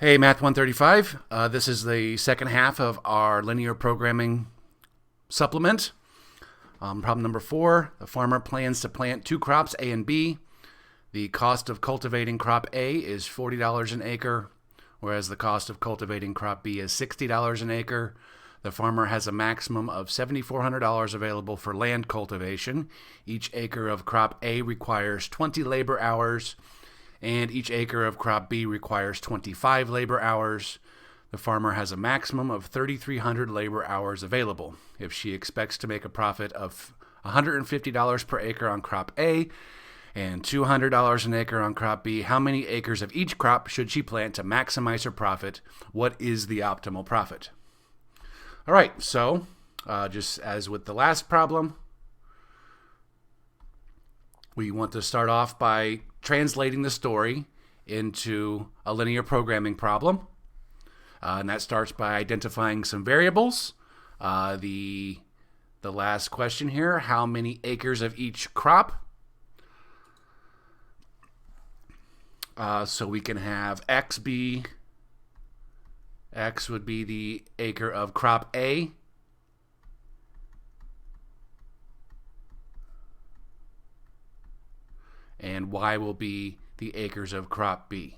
Hey, Math 135. This is the second half of our linear programming supplement. Problem number 4. The farmer plans to plant two crops, A and B. The cost of cultivating crop A is $40 an acre, whereas the cost of cultivating crop B is $60 an acre. The farmer has a maximum of $7,400 available for land cultivation. Each acre of crop A requires 20 labor hours, and each acre of crop B requires 25 labor hours. The farmer has a maximum of 3,300 labor hours available. If she expects to make a profit of $150 per acre on crop A and $200 an acre on crop B, how many acres of each crop should she plant to maximize her profit? What is the optimal profit? All right, so just as with the last problem, we want to start off by translating the story into a linear programming problem. And that starts by identifying some variables. The last question here, how many acres of each crop? So we can have X be, X would be the acre of crop A. And Y will be the acres of crop B.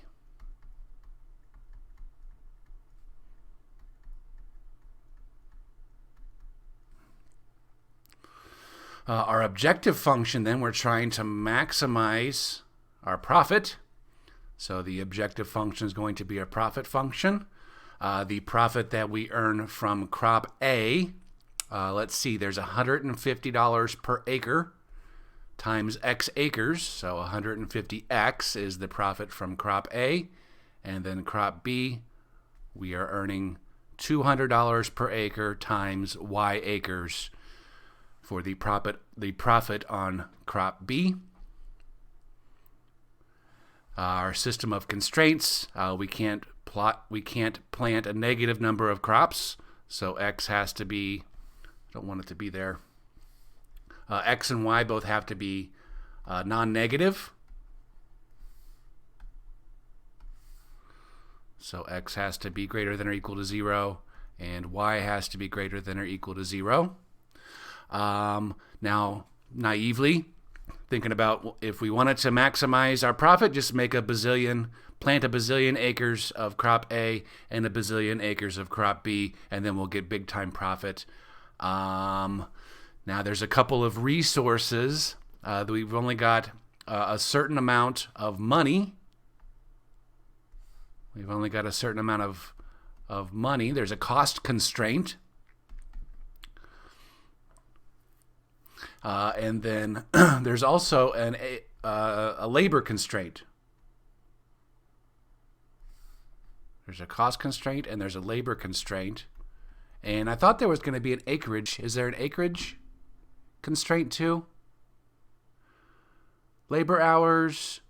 Our objective function, then, we're trying to maximize our profit. So the objective function is going to be a profit function. The profit that we earn from crop A, let's see, there's $150 per acre times X acres, so 150X is the profit from crop A. And then crop B, we are earning $200 per acre times Y acres for the profit on crop B. Our system of constraints, we can't plant a negative number of crops, so X has to be, I don't want it to be there. X and Y both have to be non-negative. So X has to be greater than or equal to 0, and Y has to be greater than or equal to 0. Now, naively, thinking about if we wanted to maximize our profit, just plant a bazillion acres of crop A and a bazillion acres of crop B, and then we'll get big time profit. Now, there's a couple of resources that we've only got a certain amount of money. We've only got a certain amount of money. There's a cost constraint. And then there's also a labor constraint. There's a cost constraint and there's a labor constraint. And I thought there was going to be an acreage. Is there an acreage constraint too? Labor hours.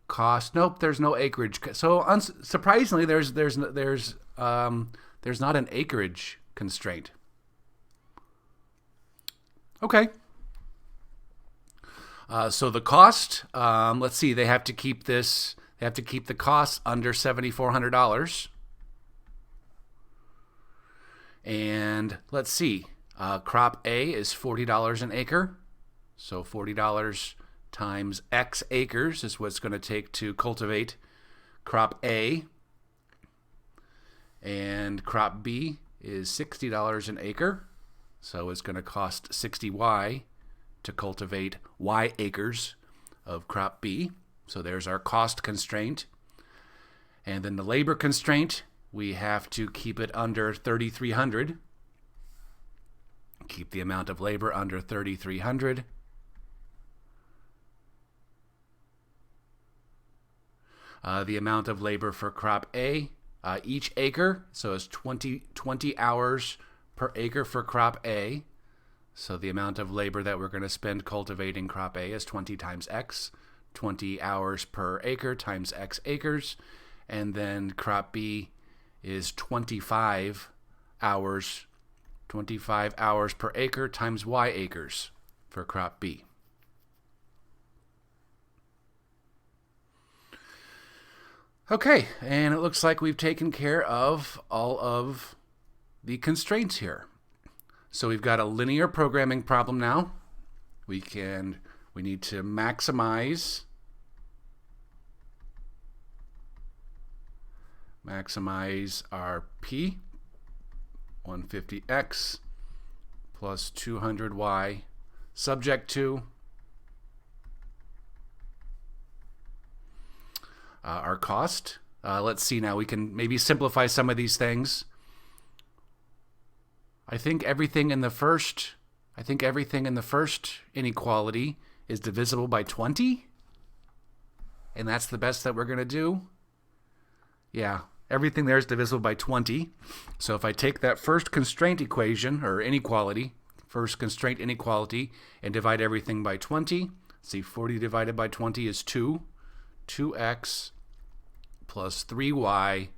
Cost. Nope, there's no acreage. So surprisingly, there's not an acreage constraint. Okay. So the cost. Let's see. They have to keep the cost under $7,400. And let's see, crop A is $40 an acre. So $40 times X acres is what it's going to take to cultivate crop A. And crop B is $60 an acre. So it's going to cost 60Y to cultivate Y acres of crop B. So there's our cost constraint. And then the labor constraint, we have to keep it under 3,300. Keep the amount of labor under 3,300. The amount of labor for crop A, each acre, so it's 20 hours per acre for crop A. So the amount of labor that we're going to spend cultivating crop A is 20 times X. 20 hours per acre times X acres. And then crop B is 25 hours per acre times Y acres for crop B. Okay, and it looks like we've taken care of all of the constraints here. So we've got a linear programming problem now. We need to maximize our P, 150x plus 200y, subject to our cost. Let's see now. We can maybe simplify some of these things. I think everything in the first inequality is divisible by 20. And that's the best that we're going to do. Yeah, everything there is divisible by 20. So if I take that first constraint equation, or inequality, first constraint inequality, and divide everything by 20, see 40 divided by 20 is 2. 2x plus 3y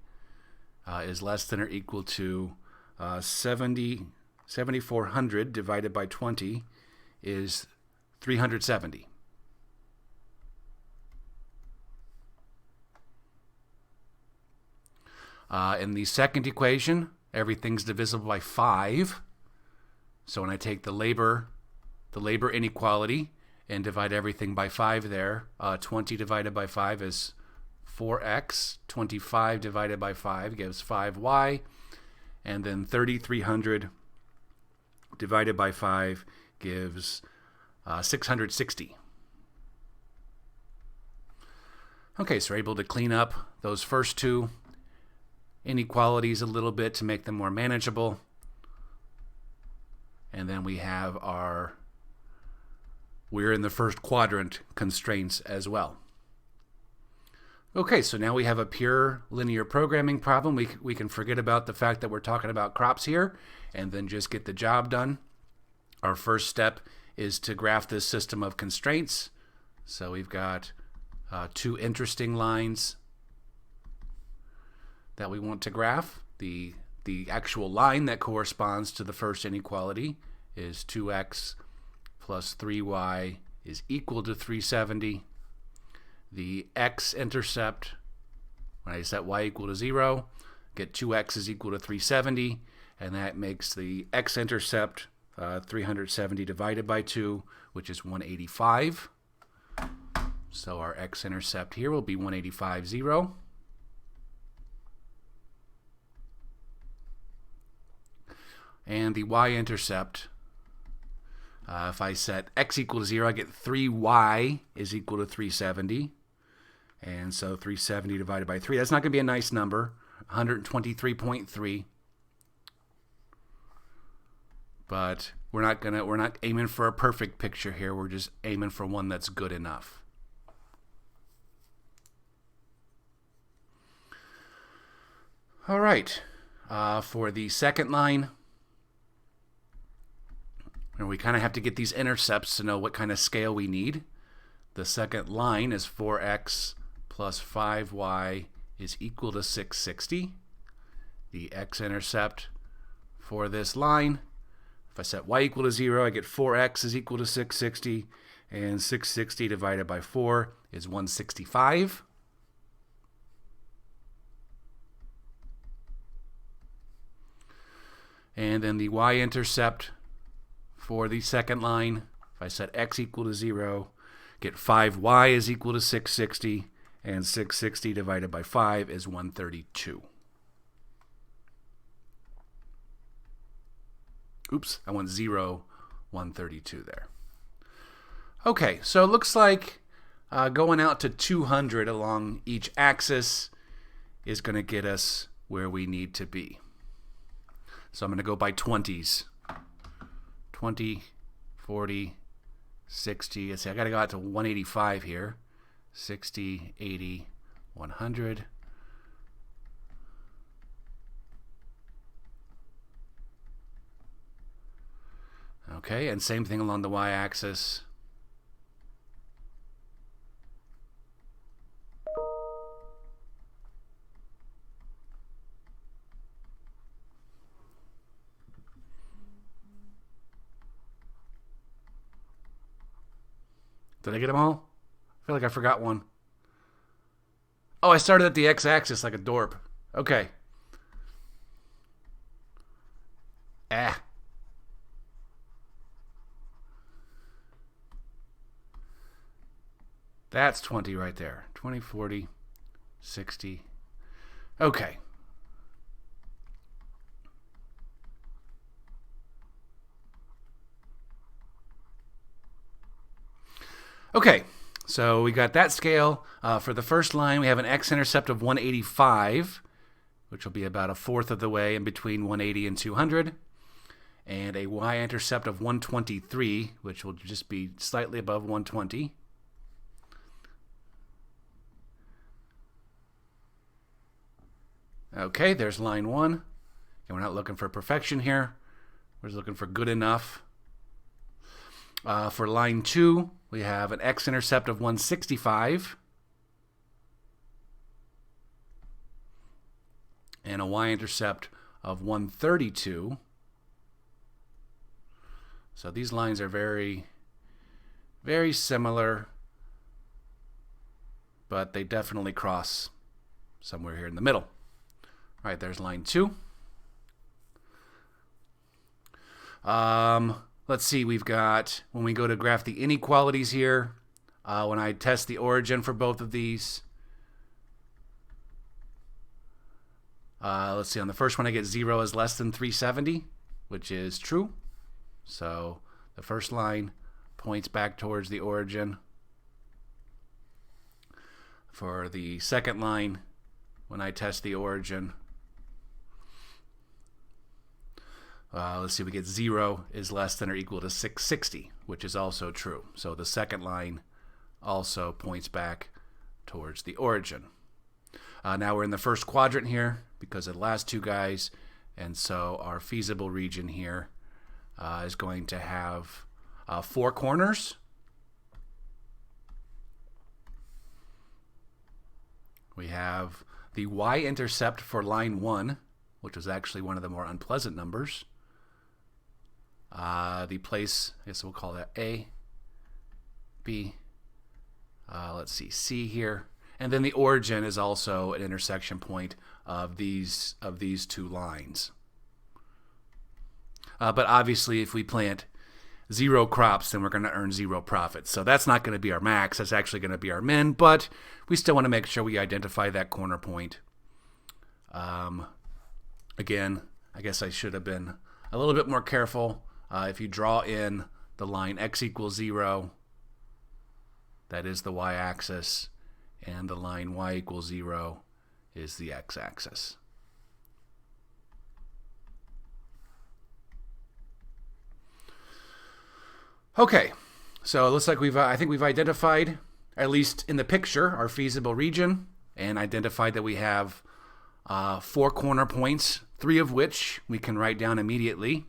is less than or equal to 7,400 divided by 20 is 370. In the second equation, everything's divisible by 5. So when I take the labor inequality and divide everything by 5 there, 20 divided by 5 is 4x. 25 divided by 5 gives 5y. And then 3,300 divided by 5 gives 660. Okay, so we're able to clean up those first two inequalities a little bit to make them more manageable. And then we have we're in the first quadrant constraints as well. Okay, so now we have a pure linear programming problem. We can forget about the fact that we're talking about crops here and then just get the job done. Our first step is to graph this system of constraints. So we've got two interesting lines that we want to graph. The actual line that corresponds to the first inequality is 2x plus 3y is equal to 370. The x-intercept, when I set y equal to 0, get 2x is equal to 370, and that makes the x-intercept 370 divided by 2, which is 185. So our x-intercept here will be 185, 0. And the y-intercept, if I set x equal to 0, I get 3y is equal to 370. And so 370 divided by 3, that's not going to be a nice number, 123.3. But we're not aiming for a perfect picture here. We're just aiming for one that's good enough. All right. For the second line, and we kind of have to get these intercepts to know what kind of scale we need. The second line is 4x plus 5y is equal to 660. The x-intercept for this line, if I set y equal to 0, I get 4x is equal to 660, and 660 divided by 4 is 165. And then the y-intercept for the second line, if I set x equal to 0, get 5y is equal to 660, and 660 divided by 5 is 132. Oops, I went 0, 132 there. Okay, so it looks like going out to 200 along each axis is going to get us where we need to be. So I'm going to go by 20s. 20, 40, 60. Let's see, I got to go out to 185 here. 60, 80, 100. Okay, and same thing along the y-axis. Did I get them all? I feel like I forgot one. Oh, I started at the x-axis like a dorp. Okay. Ah. That's 20 right there. 20, 40, 60. Okay. Okay, so we got that scale. For the first line, we have an x-intercept of 185, which will be about a fourth of the way in between 180 and 200, and a y-intercept of 123, which will just be slightly above 120. Okay, there's line 1. And we're not looking for perfection here. We're just looking for good enough. For line 2, we have an x-intercept of 165 and a y-intercept of 132. So these lines are very, very similar, but they definitely cross somewhere here in the middle. All right, there's line 2. Let's see, we've got, when we go to graph the inequalities here, when I test the origin for both of these, let's see, on the first one I get 0 is less than 370, which is true. So the first line points back towards the origin. For the second line, when I test the origin, let's see, we get 0 is less than or equal to 660, which is also true. So the second line also points back towards the origin. Now we're in the first quadrant here because of the last two guys, and so our feasible region here is going to have 4 corners. We have the y-intercept for line 1, which was actually one of the more unpleasant numbers. The place, I guess we'll call that A, B, let's see, C here. And then the origin is also an intersection point of these two lines. But obviously if we plant 0 crops, then we're going to earn 0 profits. So that's not going to be our max. That's actually going to be our min, but we still want to make sure we identify that corner point. Again, I guess I should have been a little bit more careful. If you draw in the line x equals 0, that is the y-axis, and the line y equals 0 is the x-axis. Okay, so it looks like I think we've identified, at least in the picture, our feasible region, and identified that we have 4 corner points, 3 of which we can write down immediately.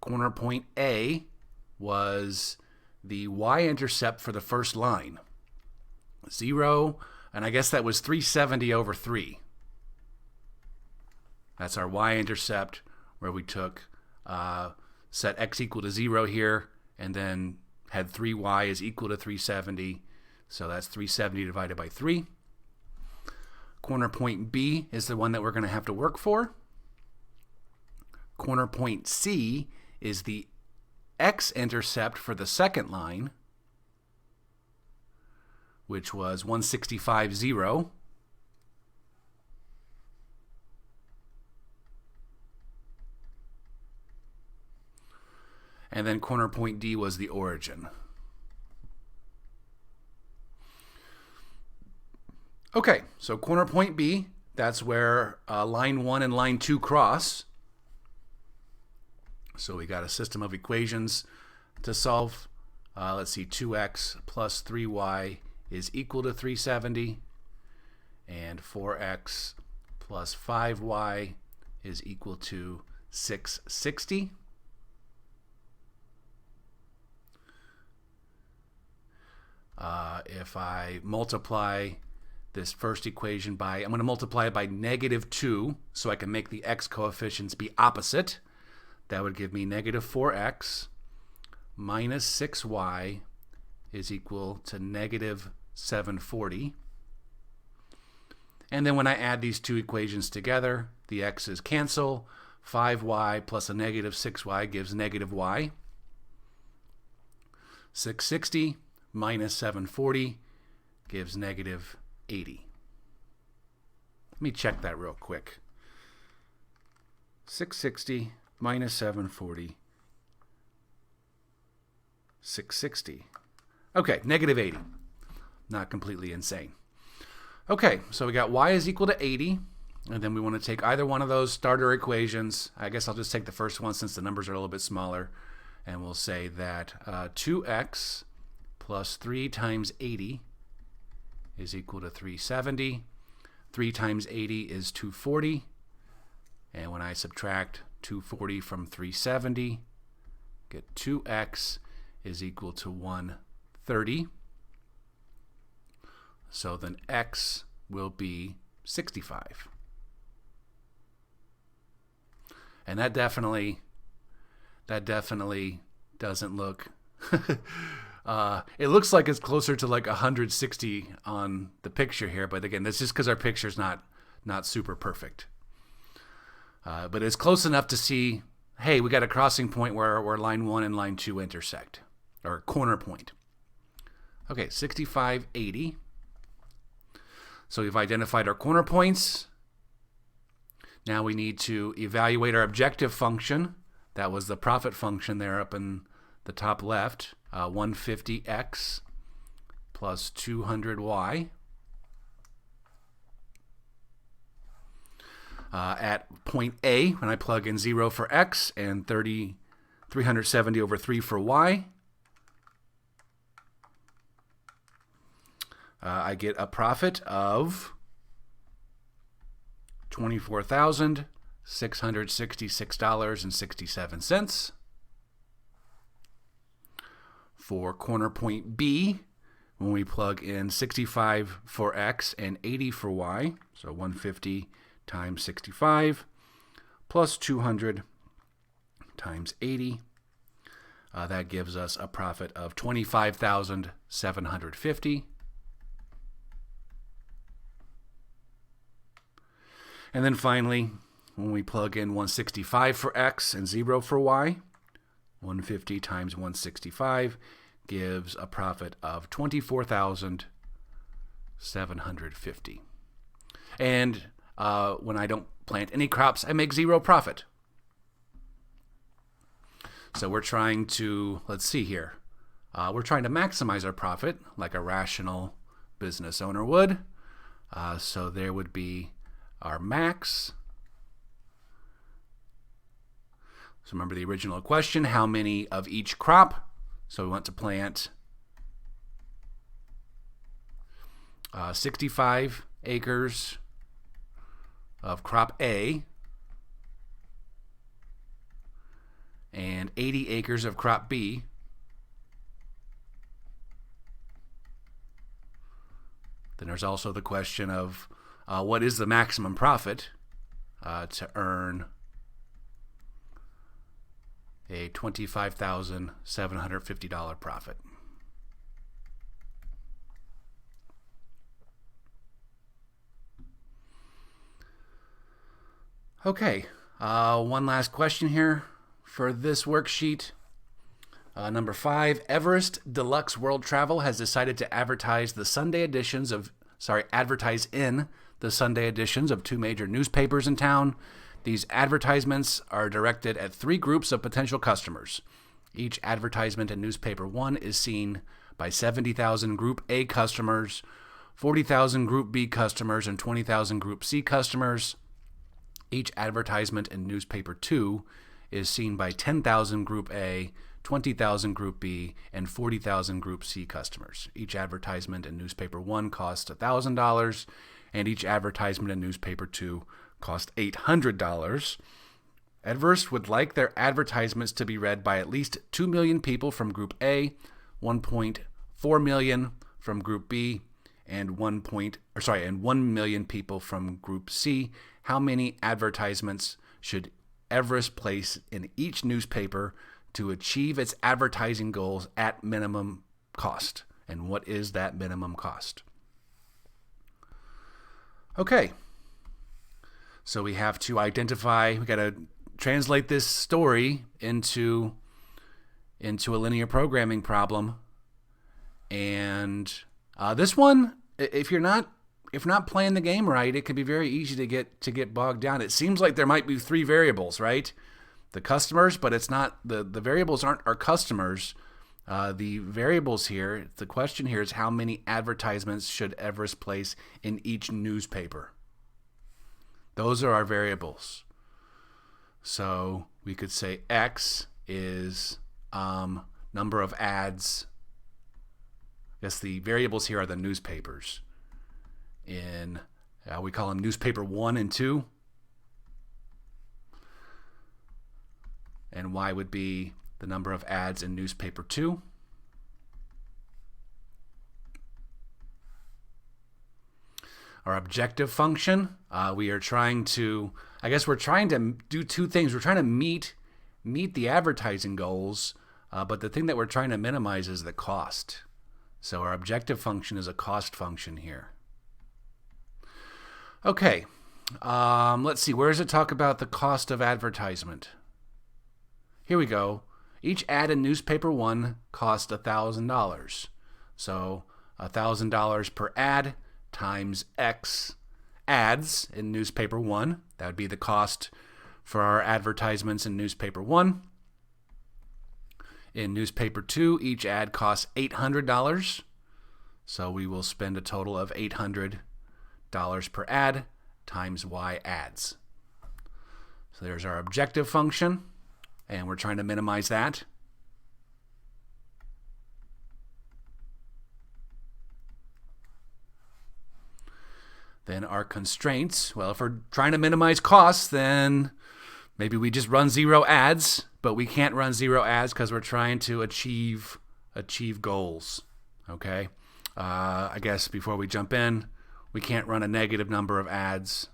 Corner point A was the y-intercept for the first line. 0, and I guess that was 370 over 3. That's our y-intercept, where we took, set x equal to 0 here, and then had 3y is equal to 370. So that's 370 divided by 3. Corner point B is the one that we're going to have to work for. Corner point C is the x-intercept for the second line, which was 165, 0. And then corner point D was the origin. Okay, so corner point B, that's where line 1 and line 2 cross. So we got a system of equations to solve. Let's see, 2x plus 3y is equal to 370, and 4x plus 5y is equal to 660. If I multiply this first equation by, I'm going to multiply it by -2 so I can make the x coefficients be opposite. That would give me -4x minus 6y is equal to negative 740. And then when I add these two equations together, the x's cancel. 5y plus a negative 6y gives negative y. 660 minus 740 gives negative 80. Let me check that real quick. 660 minus 740, 660. Okay, negative 80. Not completely insane. Okay, so we got y is equal to 80, and then we want to take either one of those starter equations. I guess I'll just take the first one since the numbers are a little bit smaller, and we'll say that 2x plus 3 times 80 is equal to 370. 3 times 80 is 240, and when I subtract 240 from 370, get 2x is equal to 130. So then x will be 65. And that definitely doesn't look it looks like it's closer to like 160 on the picture here, but again, that's just because our picture's not super perfect. But it's close enough to see, hey, we got a crossing point where line 1 and line 2 intersect, or corner point. Okay, 65, 80. So we've identified our corner points. Now we need to evaluate our objective function. That was the profit function there up in the top left. 150x plus 200y. At point A, when I plug in 0 for x and 370 over 3 for y, I get a profit of $24,666.67. For corner point B, when we plug in 65 for x and 80 for y, so 150 times 65 plus 200 times 80, that gives us a profit of $25,750. And then finally, when we plug in 165 for x and 0 for y, 150 times 165 gives a profit of $24,750. And when I don't plant any crops, I make 0 profit. So we're trying to, let's see here, we're trying to maximize our profit like a rational business owner would. So there would be our max. So remember the original question, how many of each crop? So we want to plant 65 acres of crop A and 80 acres of crop B. Then there's also the question of what is the maximum profit to earn a $25,750 profit. Okay, one last question here for this worksheet. Number 5, Everest Deluxe World Travel has decided to advertise in the Sunday editions of 2 major newspapers in town. These advertisements are directed at 3 groups of potential customers. Each advertisement in newspaper 1 is seen by 70,000 Group A customers, 40,000 Group B customers, and 20,000 Group C customers. Each advertisement in newspaper 2 is seen by 10,000 Group A, 20,000 Group B, and 40,000 Group C customers. Each advertisement in newspaper 1 costs $1,000, and each advertisement in newspaper 2 cost $800. Everest would like their advertisements to be read by at least 2 million people from Group A, 1.4 million from Group B, and 1 million people from Group C. How many advertisements should Everest place in each newspaper to achieve its advertising goals at minimum cost. And what is that minimum cost? Okay. So we have to identify, we got to translate this story into a linear programming problem. And this one, if you're not playing the game right, it can be very easy to get bogged down. It seems like there might be three variables, right? The customers, but it's not, the variables aren't our customers. The variables here, the question here is how many advertisements should Everest place in each newspaper? Those are our variables. So we could say X is number of ads. I guess the variables here are the newspapers. In we call them newspaper 1 and 2. And Y would be the number of ads in newspaper 2. Our objective function, we are trying to, we're trying to do two things. We're trying to meet the advertising goals, but the thing that we're trying to minimize is the cost. So our objective function is a cost function here. Okay, let's see, where does it talk about the cost of advertisement? Here we go. Each ad in newspaper 1 cost $1,000. So $1,000 per ad times X ads in newspaper 1. That would be the cost for our advertisements in newspaper 1. In newspaper 2, each ad costs $800. So we will spend a total of $800 per ad times Y ads. So there's our objective function, and we're trying to minimize that. Then our constraints, well, if we're trying to minimize costs, then maybe we just run 0 ads, but we can't run 0 ads because we're trying to achieve goals, okay? I guess before we jump in, we can't run a negative number of ads.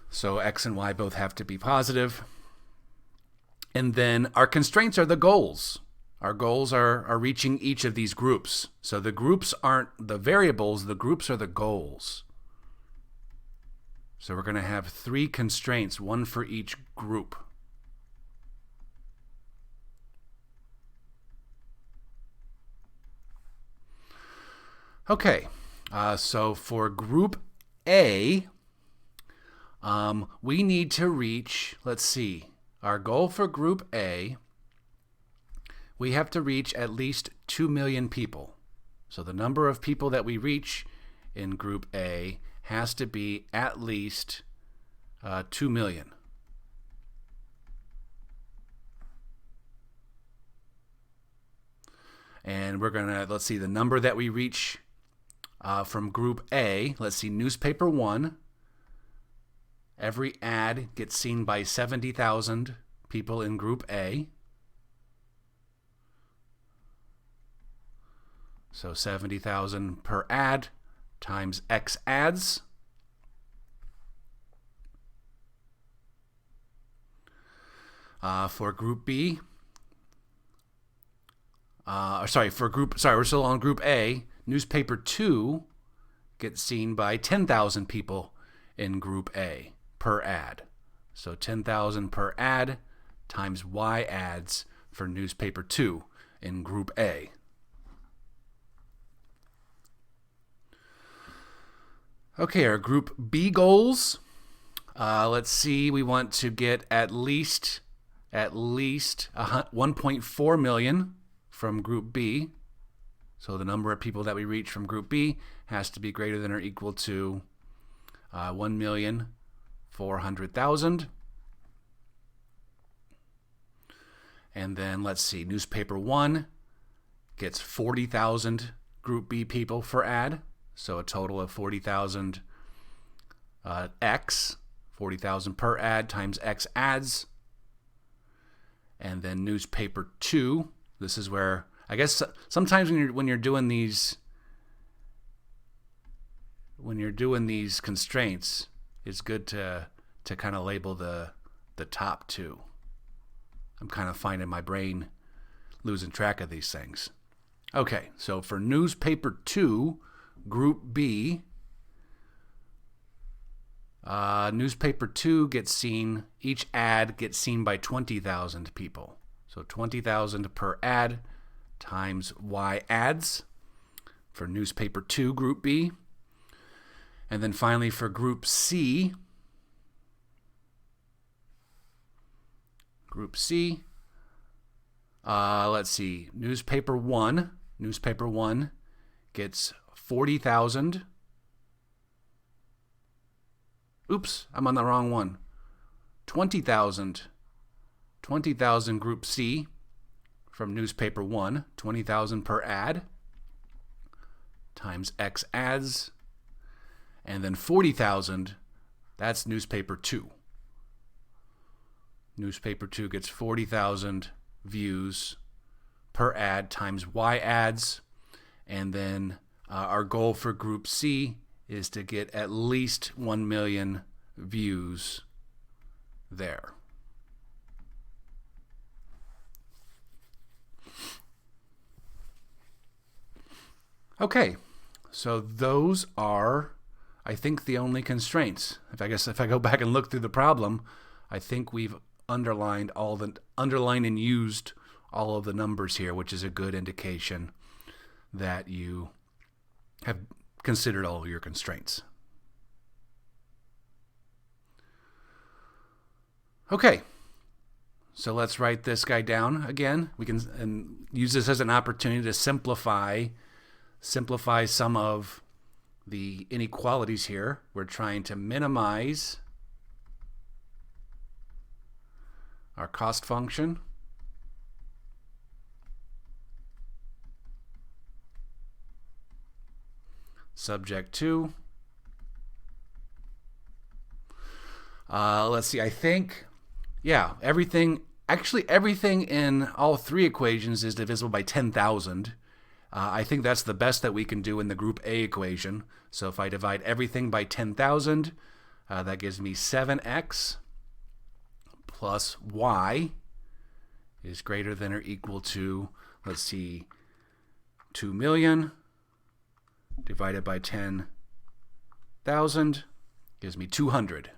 So X and Y both have to be positive. And then our constraints are the goals. Our goals are reaching each of these groups. So the groups aren't the variables, the groups are the goals. So we're going to have 3 constraints, 1 for each group. Okay, so for group A, we need to reach, let's see, our goal for group A, we have to reach at least 2 million people. So the number of people that we reach in group A has to be at least 2 million. And we're going to, let's see, the number that we reach from group A, let's see, newspaper 1, every ad gets seen by 70,000 people in group A. So 70,000 per ad times X ads. For group B, we're still on group A. Newspaper 2 gets seen by 10,000 people in group A per ad. So 10,000 per ad times Y ads for newspaper 2 in group A. Okay, our group B goals. Let's see, we want to get at least 1.4 million from group B. So the number of people that we reach from group B has to be greater than or equal to 1,400,000. And then let's see, newspaper 1 gets 40,000 group B people for ad. So a total of 40,000 X, 40,000 per ad times X ads. And then newspaper 2, this is where, I guess sometimes when you're doing these constraints, it's good to to kind of label the top two. I'm kind of finding my brain losing track of these things. Okay, so for newspaper 2, Group B, newspaper 2 gets seen, each ad gets seen by 20,000 people. So 20,000 per ad times Y ads for newspaper 2, Group B. And then finally for Group C, let's see, newspaper 1 gets 40,000. Oops, I'm on the wrong one. 20,000 Group C from newspaper 1, 20,000 per ad times X ads, and then 40,000, that's newspaper 2. Newspaper 2 gets 40,000 views per ad times Y ads, and then our goal for Group C is to get at least 1 million views there. Okay, so those are, I think, the only constraints. If I go back and look through the problem, I think we've underlined and used all of the numbers here, which is a good indication that you have considered all of your constraints. Okay, so let's write this guy down again. We can use this as an opportunity to simplify some of the inequalities here. We're trying to minimize our cost function. Subject to. Let's see, I think, yeah, everything in all three equations is divisible by 10,000. I think that's the best that we can do in the Group A equation. So if I divide everything by 10,000, that gives me 7x plus y is greater than or equal to, let's see, 2 million divided by 10,000 gives me 200.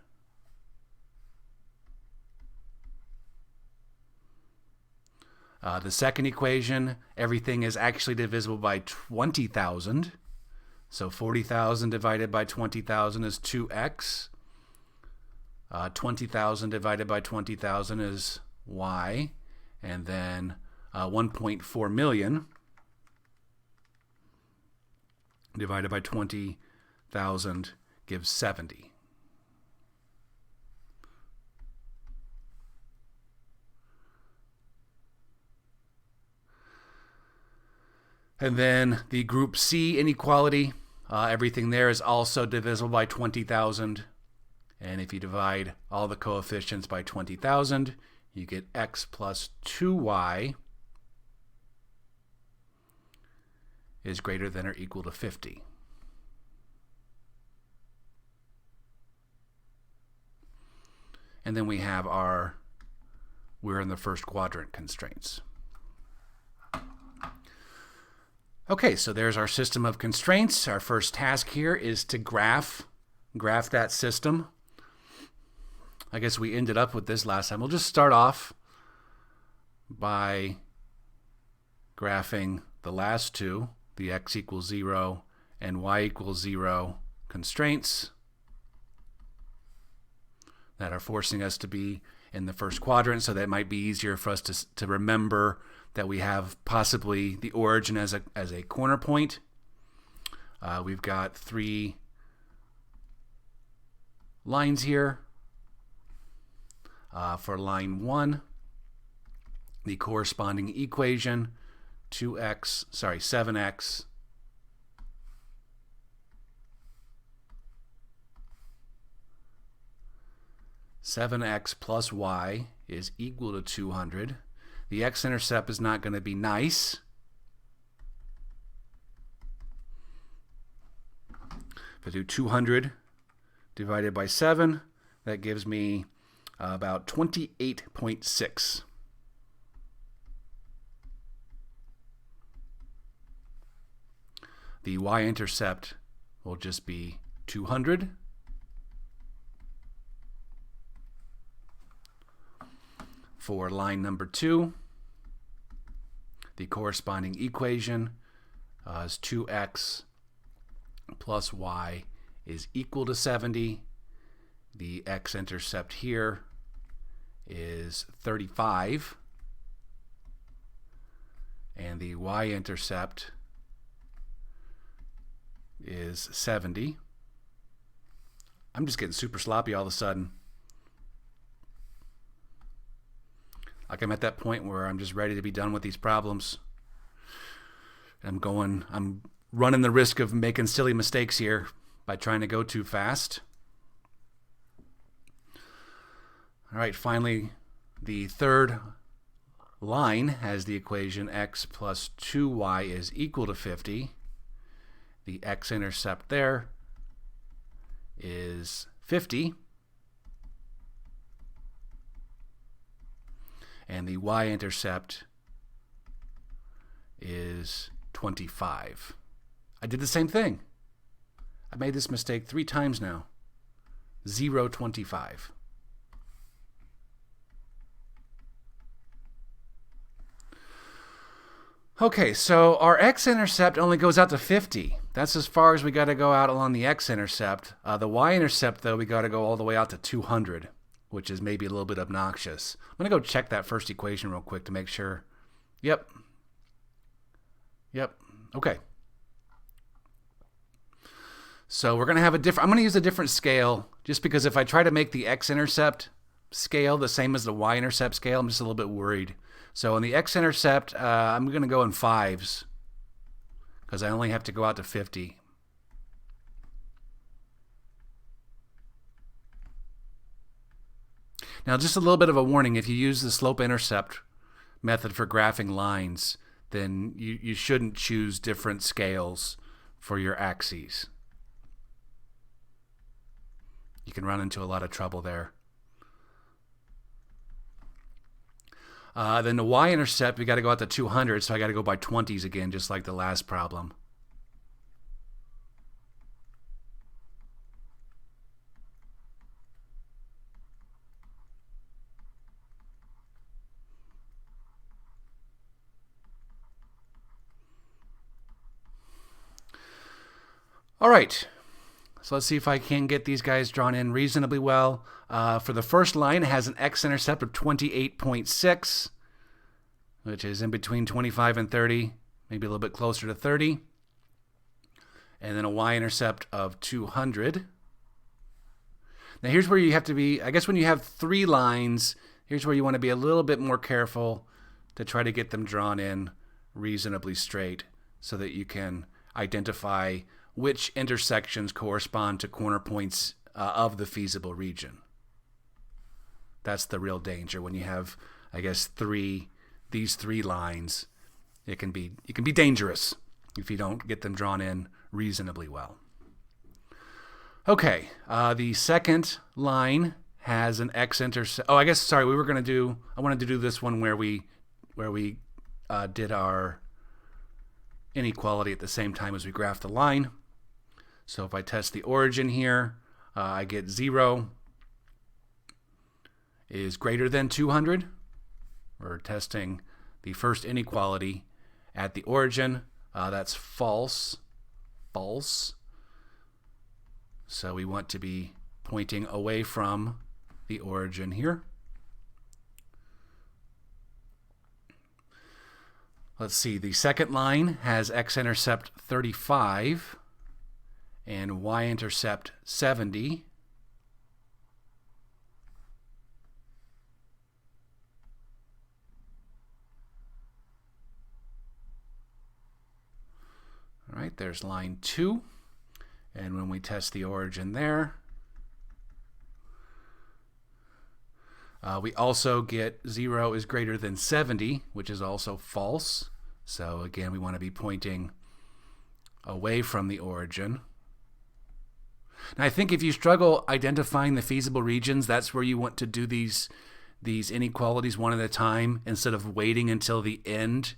The second equation, everything is actually divisible by 20,000. So 40,000 divided by 20,000 is 2x. 20,000 divided by 20,000 is y. And then 1.4 million divided by 20,000 gives 70. And then the Group C inequality, everything there is also divisible by 20,000. And if you divide all the coefficients by 20,000, you get x plus 2y is greater than or equal to 50. And then we have we're in the first quadrant constraints. Okay, so there's our system of constraints. Our first task here is to graph that system. I guess we ended up with this last time. We'll just start off by graphing the last two, the x equals 0 and y equals 0 constraints that are forcing us to be in the first quadrant, so that might be easier for us to remember that we have possibly the origin as a corner point. We've got 3 lines here. For line 1, the corresponding equation, 7x plus y is equal to 200. The x-intercept is not going to be nice. If I do 200 divided by 7, That gives me about 28.6. The y-intercept will just be 200. For line number 2, the corresponding equation is 2x plus y is equal to 70. The x-intercept here is 35, and the y-intercept is 70. I'm just getting super sloppy all of a sudden. Like I'm at that point where I'm just ready to be done with these problems. I'm running the risk of making silly mistakes here by trying to go too fast. All right, finally, the third line has the equation x plus 2y is equal to 50. The x-intercept there is 50. And the y-intercept is 25. I did the same thing. I made this mistake 3 times now. 0, 25. Okay, so our x-intercept only goes out to 50. That's as far as we got to go out along the x-intercept. The y-intercept, though, we got to go all the way out to 200, which is maybe a little bit obnoxious. I'm going to go check that first equation real quick to make sure. Yep. Okay. So we're going to have I'm going to use a different scale just because if I try to make the x-intercept scale the same as the y-intercept scale, I'm just a little bit worried. So on the x-intercept, I'm going to go in 5s because I only have to go out to 50. Now, just a little bit of a warning, if you use the slope-intercept method for graphing lines, then you shouldn't choose different scales for your axes. You can run into a lot of trouble there. Then the y-intercept, we got to go out to 200, so I got to go by 20s again, just like the last problem. All right, so let's see if I can get these guys drawn in reasonably well. For the first line, it has an x-intercept of 28.6, which is in between 25 and 30, maybe a little bit closer to 30. And then a y-intercept of 200. Now here's where you have to be, I guess when you have 3 lines, here's where you want to be a little bit more careful to try to get them drawn in reasonably straight so that you can identify which intersections correspond to corner points of the feasible region. That's the real danger when you have, I guess, these 3 lines. It can be dangerous if you don't get them drawn in reasonably well. Okay, the second line has an x-intercept. Oh, I guess sorry. I wanted to do this one where we did our inequality at the same time as we graph the line. So if I test the origin here, I get 0 is greater than 200. We're testing the first inequality at the origin. That's false. So we want to be pointing away from the origin here. Let's see, the second line has x-intercept 35 and y-intercept 70. All right, there's line 2. And when we test the origin there, we also get 0 is greater than 70, which is also false. So again, we want to be pointing away from the origin. Now, I think if you struggle identifying the feasible regions, that's where you want to do these inequalities one at a time instead of waiting until the end,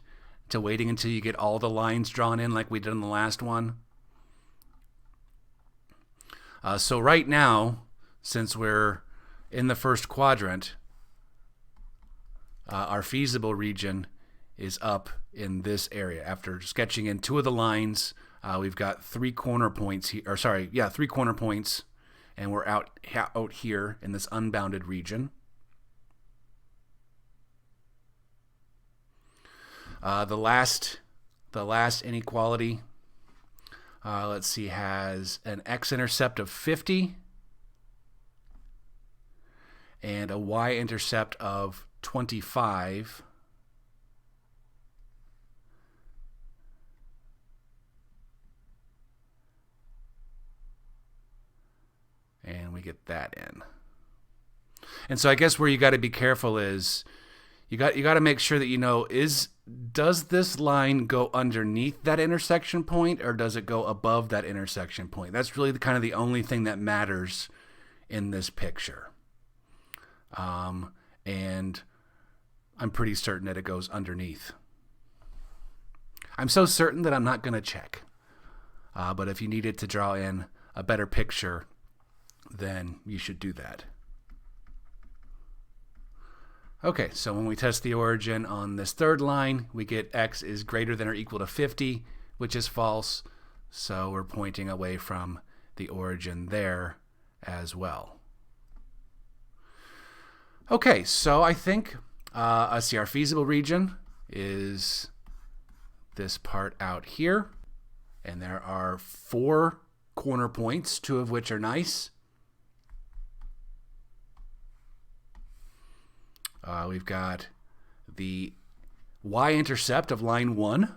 waiting until you get all the lines drawn in like we did in the last one. So right now, since we're in the first quadrant, our feasible region is up in this area. After sketching in two of the lines, we've got 3 corner points here, or sorry, yeah, 3 corner points, and we're out here in this unbounded region. The last inequality, let's see, has an x-intercept of 50 and a y-intercept of 25. And we get that in. And so I guess where you got to be careful is you got to make sure that you know, does this line go underneath that intersection point or does it go above that intersection point? That's really kind of the only thing that matters in this picture. And I'm pretty certain that it goes underneath. I'm so certain that I'm not going to check. But if you needed to draw in a better picture, then you should do that. Okay, so when we test the origin on this third line, we get x is greater than or equal to 50, which is false. So we're pointing away from the origin there as well. Okay, so I think let's see, our feasible region is this part out here. And there are 4 corner points, 2 of which are nice. We've got the y-intercept of line 1.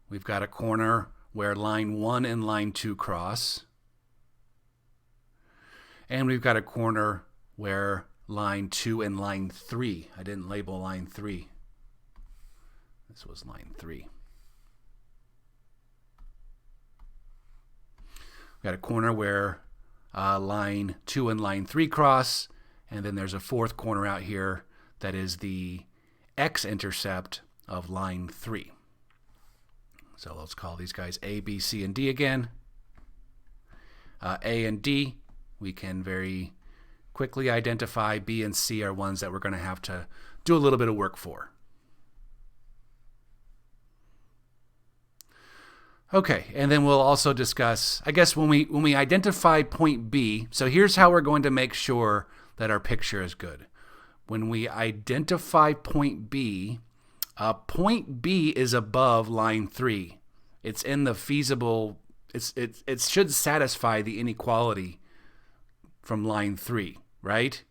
We've got a corner where line 1 and line 2 cross. And we've got a corner where line 2 and line 3. I didn't label line 3. This was line 3. We've got a corner where line 2 and line 3 cross. And then there's a 4th corner out here that is the x-intercept of line 3. So let's call these guys A, B, C, and D again. A and D, we can very quickly identify. B and C are ones that we're going to have to do a little bit of work for. Okay, and then we'll also discuss, I guess when we identify point B, so here's how we're going to make sure that our picture is good. When we identify point B is above line 3. It's in the feasible, it should satisfy the inequality from line 3, right?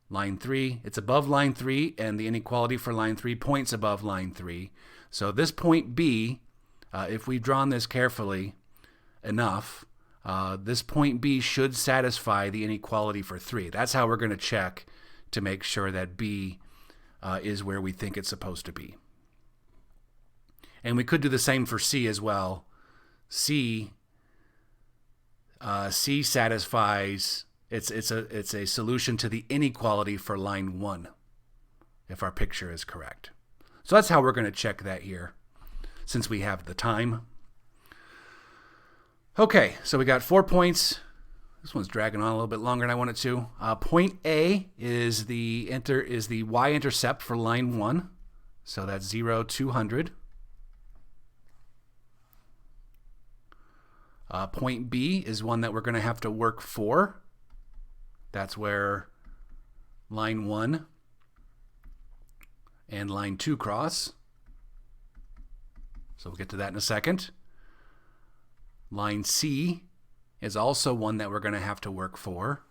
Line 3, it's above line 3, and the inequality for line 3 points above line 3. So this point B, if we've drawn this carefully enough, this point B should satisfy the inequality for 3. That's how we're going to check to make sure that B is where we think it's supposed to be. And we could do the same for C as well. C satisfies, it's a solution to the inequality for line 1, if our picture is correct. So that's how we're going to check that here, since we have the time. Okay, so we got 4 points. This one's dragging on a little bit longer than I want it to. Point A is the y-intercept for line 1. So that's 0, 200. Point B is one that we're going to have to work for. That's where line 1 and line 2 cross. So we'll get to that in a second. Line C is also one that we're going to have to work for.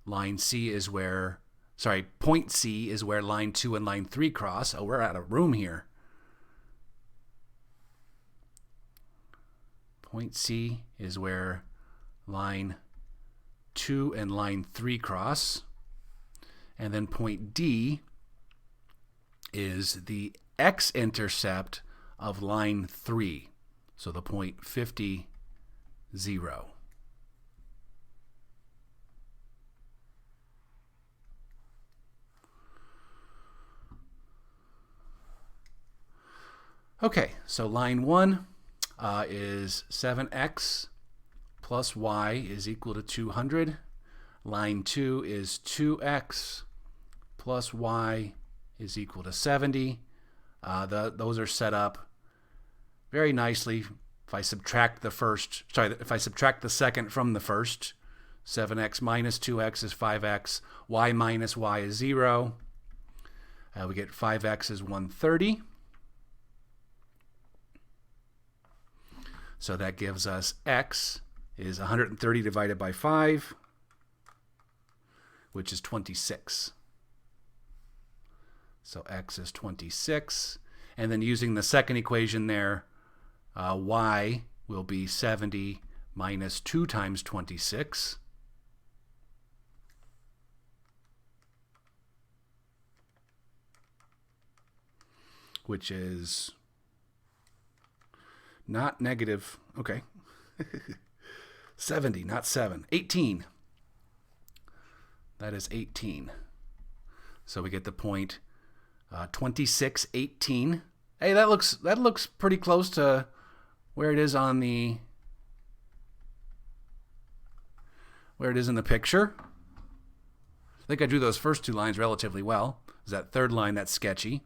Point C is where line 2 and line 3 cross. Oh, we're out of room here. Point C is where line 2 and line 3 cross. And then point D is the x-intercept of line 3. So the point 50, 0. Okay, so line 1 is 7x plus y is equal to 200. Line 2 is 2x plus y is equal to 70. Those are set up very nicely. If I subtract the second from the first, 7x minus 2x is 5x. Y minus y is 0. We get 5x is 130. So that gives us x is 130 divided by 5, which is 26. So x is 26. And then using the second equation there, y will be 70 minus 2 times 26. Which is not negative. Okay. 70, not 7. 18. That is 18. So we get the point 26, 18. Hey, that looks pretty close to where it is in the picture. I think I drew those first two lines relatively well. Is that third line that's sketchy?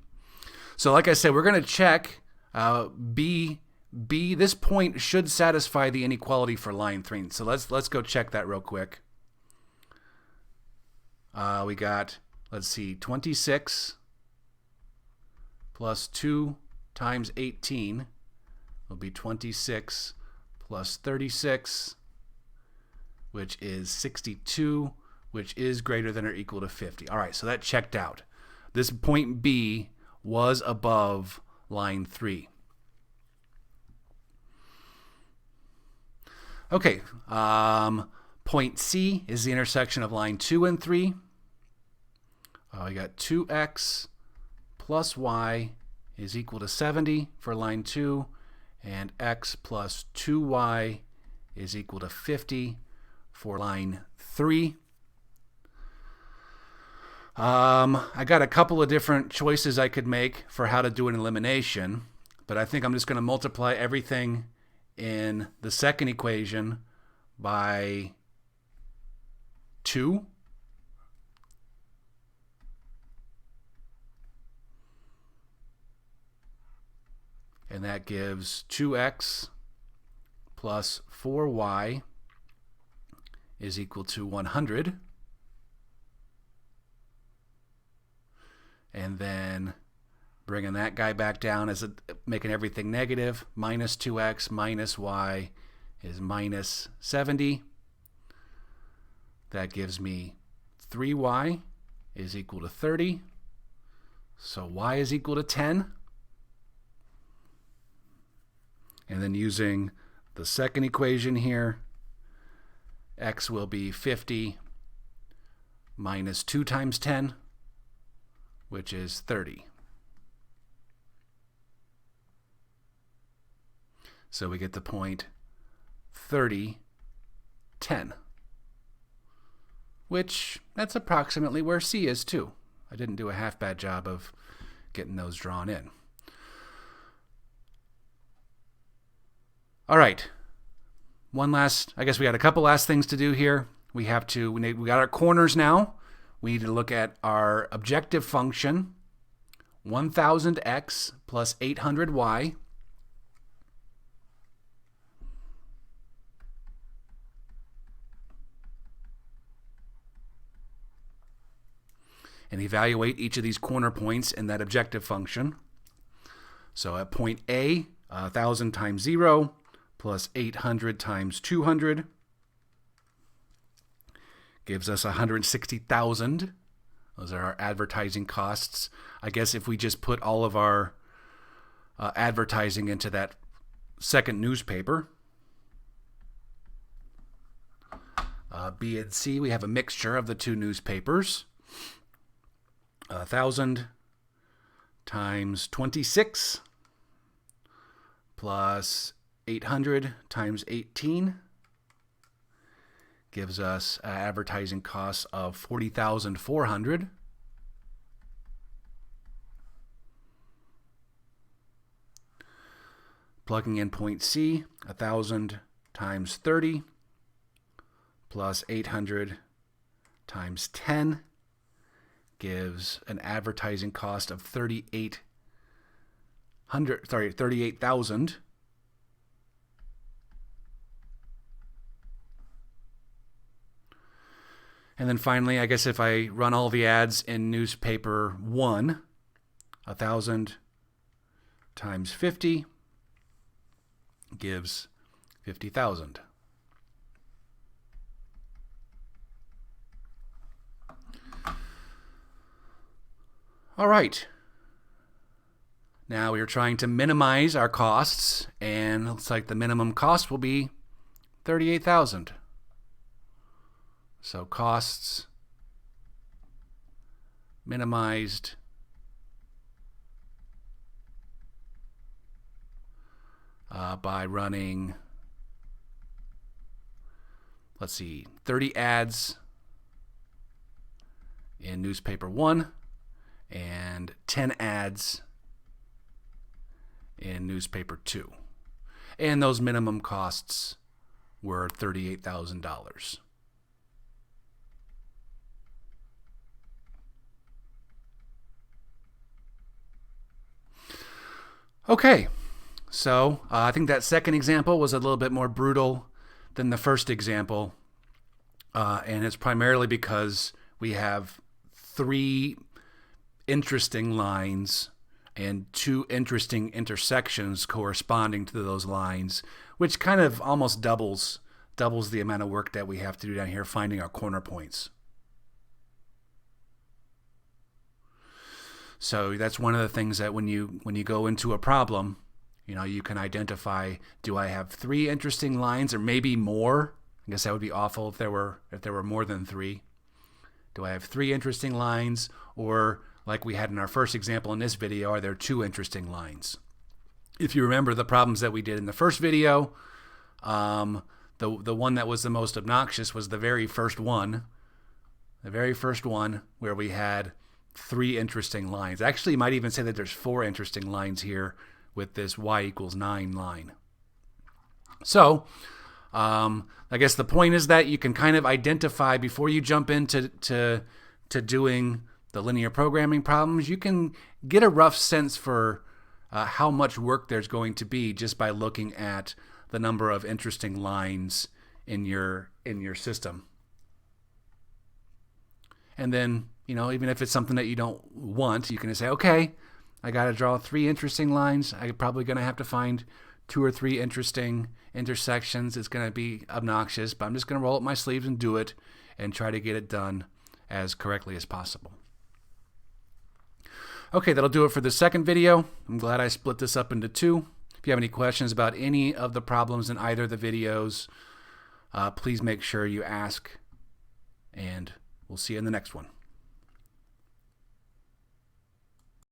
So like I said, we're going to check B. This point should satisfy the inequality for line 3. So let's go check that real quick. We got, let's see, 26 plus 2 times 18 will be 26 plus 36, which is 62, which is greater than or equal to 50. All right, so that checked out. This point B was above line 3. Okay, point C is the intersection of line 2 and 3. We got 2x plus y is equal to 70 for line 2, and x plus 2y is equal to 50 for line 3. I got a couple of different choices I could make for how to do an elimination, but I think I'm just going to multiply everything in the second equation by 2. And that gives 2x plus 4y is equal to 100. And then bringing that guy back down, making everything negative, minus 2x minus y is minus 70. That gives me 3y is equal to 30. So y is equal to 10. And then using the second equation here, x will be 50 minus 2 times 10, which is 30. So we get the point 30, 10, which that's approximately where C is too. I didn't do a half bad job of getting those drawn in. All right. I guess we got a couple last things to do here. We got our corners now. We need to look at our objective function, 1000x plus 800y. And evaluate each of these corner points in that objective function. So at point A, 1000 times 0 plus 800 times 200 gives us 160,000. Those are our advertising costs. I guess if we just put all of our advertising into that second newspaper. B and C, we have a mixture of the two newspapers. 1000 times 26 plus 800 times 18 gives us advertising costs of $40,400. Plugging in point C, 1,000 times 30 plus 800 times 10 gives an advertising cost of $38,000. And then finally, I guess if I run all the ads in newspaper 1, 1,000 times 50 gives 50,000. All right. Now we are trying to minimize our costs, and it looks like the minimum cost will be 38,000. So costs minimized by running, let's see, 30 ads in newspaper 1 and 10 ads in newspaper 2. And those minimum costs were $38,000. Okay, so I think that second example was a little bit more brutal than the first example, and it's primarily because we have 3 interesting lines and 2 interesting intersections corresponding to those lines, which kind of almost doubles the amount of work that we have to do down here finding our corner points. So that's one of the things that when you go into a problem, you can identify, do I have 3 interesting lines or maybe more? I guess that would be awful if there were more than 3. Do I have 3 interesting lines, or like we had in our first example in this video, are there 2 interesting lines? If you remember the problems that we did in the first video, the one that was the most obnoxious was the very first one. The very first one where we had 3 interesting lines. Actually, you might even say that there's 4 interesting lines here with this y equals 9 line. So, I guess the point is that you can kind of identify before you jump into doing the linear programming problems. You can get a rough sense for how much work there's going to be just by looking at the number of interesting lines in your system. And then, even if it's something that you don't want, you can say, okay, I got to draw 3 interesting lines. I'm probably going to have to find 2 or 3 interesting intersections. It's going to be obnoxious, but I'm just going to roll up my sleeves and do it and try to get it done as correctly as possible. Okay, that'll do it for the second video. I'm glad I split this up into 2. If you have any questions about any of the problems in either of the videos, please make sure you ask, and we'll see you in the next one.